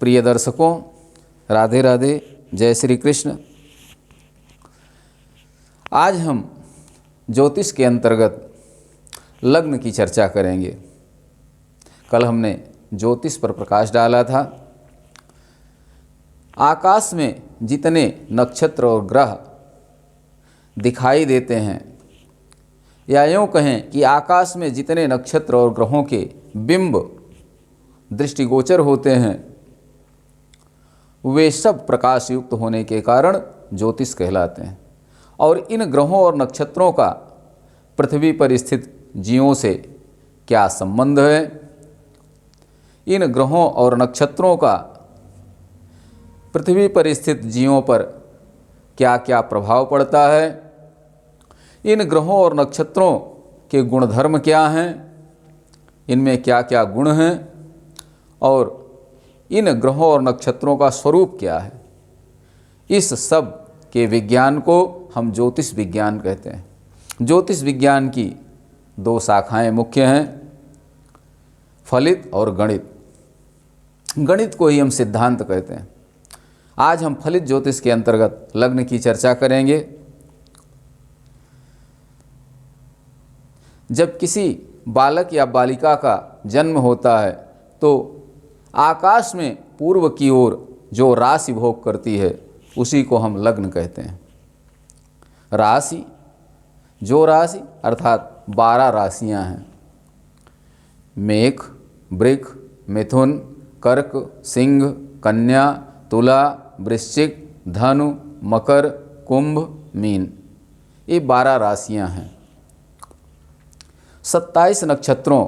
प्रिय दर्शकों, राधे राधे, जय श्री कृष्ण। आज हम ज्योतिष के अंतर्गत लग्न की चर्चा करेंगे। कल हमने ज्योतिष पर प्रकाश डाला था। आकाश में जितने नक्षत्र और ग्रह दिखाई देते हैं, या यूँ कहें कि आकाश में जितने नक्षत्र और ग्रहों के बिंब दृष्टिगोचर होते हैं, वे सब प्रकाश युक्त होने के कारण ज्योतिष कहलाते हैं। और इन ग्रहों और नक्षत्रों का पृथ्वी पर स्थित जीवों से क्या संबंध है, इन ग्रहों और नक्षत्रों का पृथ्वी पर स्थित जीवों पर क्या क्या प्रभाव पड़ता है, इन ग्रहों और नक्षत्रों के गुणधर्म क्या हैं, इनमें क्या क्या गुण हैं, और इन ग्रहों और नक्षत्रों का स्वरूप क्या है, इस सब के विज्ञान को हम ज्योतिष विज्ञान कहते हैं। ज्योतिष विज्ञान की दो शाखाएं मुख्य हैं, फलित और गणित। गणित को ही हम सिद्धांत कहते हैं। आज हम फलित ज्योतिष के अंतर्गत लग्न की चर्चा करेंगे। जब किसी बालक या बालिका का जन्म होता है तो आकाश में पूर्व की ओर जो राशि भोग करती है उसी को हम लग्न कहते हैं। राशि, जो राशि अर्थात 12 राशियां हैं, मेष, वृष, मिथुन, कर्क, सिंह, कन्या, तुला, वृश्चिक, धनु, मकर, कुंभ, मीन, ये 12 राशियां हैं। 27 नक्षत्रों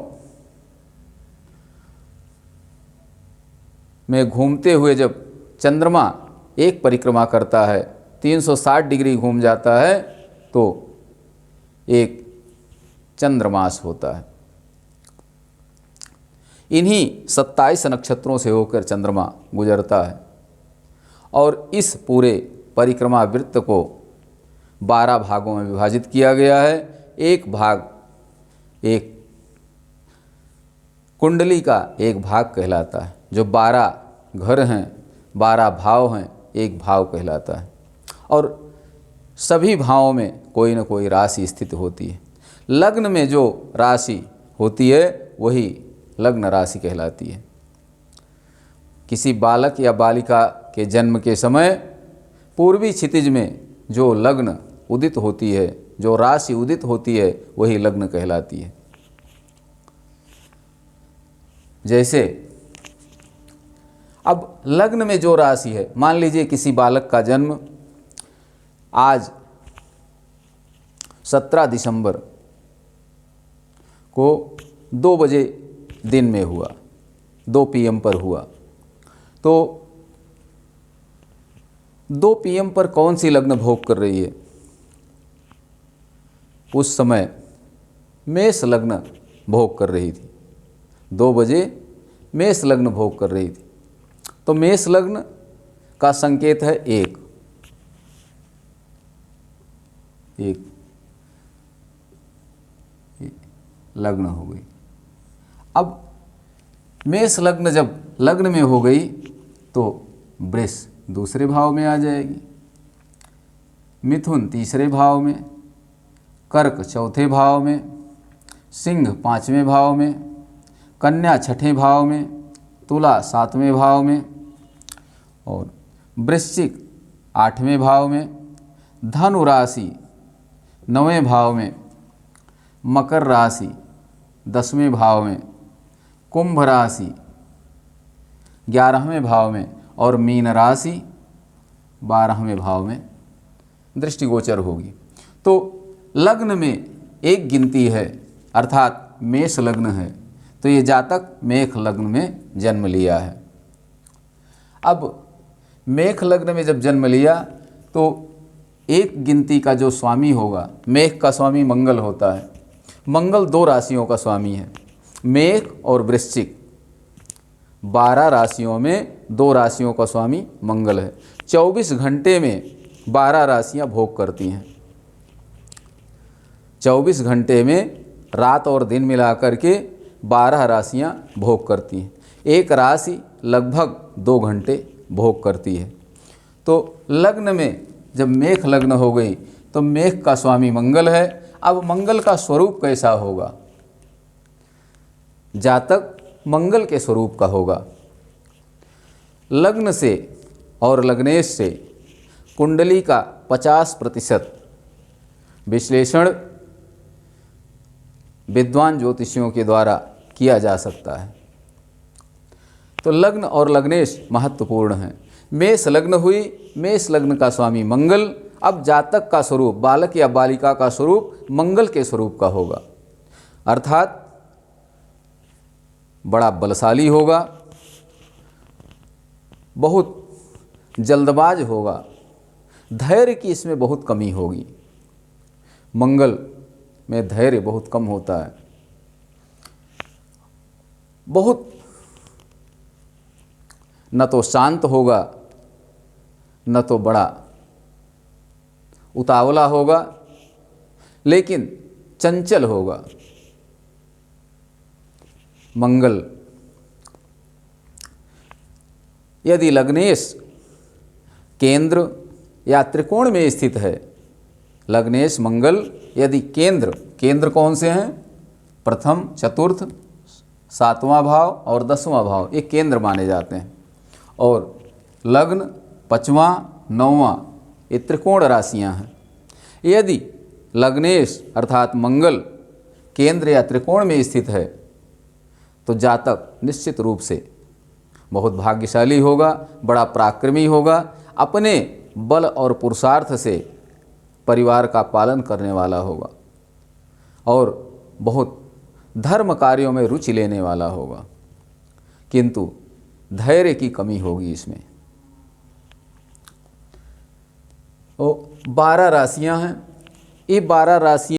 में घूमते हुए जब चंद्रमा एक परिक्रमा करता है, 360 डिग्री घूम जाता है, तो एक चंद्रमास होता है। इन्हीं 27 नक्षत्रों से होकर चंद्रमा गुजरता है और इस पूरे परिक्रमा वृत्त को 12 भागों में विभाजित किया गया है। एक भाग, एक कुंडली का एक भाग कहलाता है। जो 12 घर हैं, 12 भाव हैं, एक भाव कहलाता है। और सभी भावों में कोई न कोई राशि स्थित होती है। लग्न में जो राशि होती है वही लग्न राशि कहलाती है। किसी बालक या बालिका के जन्म के समय पूर्वी क्षितिज में जो लग्न उदित होती है, जो राशि उदित होती है, वही लग्न कहलाती है। जैसे अब लग्न में जो राशि है, मान लीजिए किसी बालक का जन्म आज 17 दिसंबर को 2 बजे दिन में हुआ, 2 PM पर हुआ, तो 2 PM पर कौन सी लग्न भोग कर रही है? उस समय मेष लग्न भोग कर रही थी। 2 बजे मेष लग्न भोग कर रही थी। तो मेष लग्न का संकेत है एक लग्न हो गई। अब मेष लग्न जब लग्न में हो गई तो वृष दूसरे भाव में आ जाएगी, मिथुन तीसरे भाव में, कर्क चौथे भाव में, सिंह 5वें भाव में, कन्या 6ठे भाव में, तुला 7वें भाव में, और वृश्चिक 8वें भाव में, धनु राशि 9वें भाव में, मकर राशि 10वें भाव में, कुंभ राशि 11वें भाव में, और मीन राशि 12वें भाव में दृष्टिगोचर होगी। तो लग्न में एक गिनती है, अर्थात मेष लग्न है, तो ये जातक मेष लग्न में जन्म लिया है। अब मेष लग्न में जब जन्म लिया तो एक गिनती का जो स्वामी होगा, मेष का स्वामी मंगल होता है। मंगल 2 राशियों का स्वामी है, मेष और वृश्चिक। 12 राशियों में 2 राशियों का स्वामी मंगल है। 24 घंटे में 12 राशियां भोग करती हैं। 24 घंटे में रात और दिन मिलाकर के 12 राशियां भोग करती हैं। एक राशि लगभग 2 घंटे भोग करती है। तो लग्न में जब मेष लग्न हो गई तो मेष का स्वामी मंगल है। अब मंगल का स्वरूप कैसा होगा? जातक मंगल के स्वरूप का होगा। लग्न से और लग्नेश से कुंडली का 50% विश्लेषण विद्वान ज्योतिषियों के द्वारा किया जा सकता है। तो लग्न और लग्नेश महत्वपूर्ण हैं। मेष लग्न हुई, मेष लग्न का स्वामी मंगल। अब जातक का स्वरूप, बालक या बालिका का स्वरूप मंगल के स्वरूप का होगा, अर्थात बड़ा बलशाली होगा, बहुत जल्दबाज होगा, धैर्य की इसमें बहुत कमी होगी। मंगल में धैर्य बहुत कम होता है, बहुत न तो शांत होगा न तो बड़ा उतावला होगा, लेकिन चंचल होगा। मंगल यदि लग्नेश केंद्र या त्रिकोण में स्थित है, लग्नेश मंगल यदि केंद्र कौन से हैं? प्रथम, चतुर्थ, 7वां भाव और 10वां भाव, ये केंद्र माने जाते हैं। और लग्न 5वां, 9वां, ये त्रिकोण राशियां हैं। यदि लग्नेश अर्थात मंगल केंद्र या त्रिकोण में स्थित है तो जातक निश्चित रूप से बहुत भाग्यशाली होगा, बड़ा पराक्रमी होगा, अपने बल और पुरुषार्थ से परिवार का पालन करने वाला होगा और बहुत धर्म कार्यों में रुचि लेने वाला होगा, किंतु धैर्य की कमी होगी इसमें। 12 राशियां हैं। ये 12 राशियां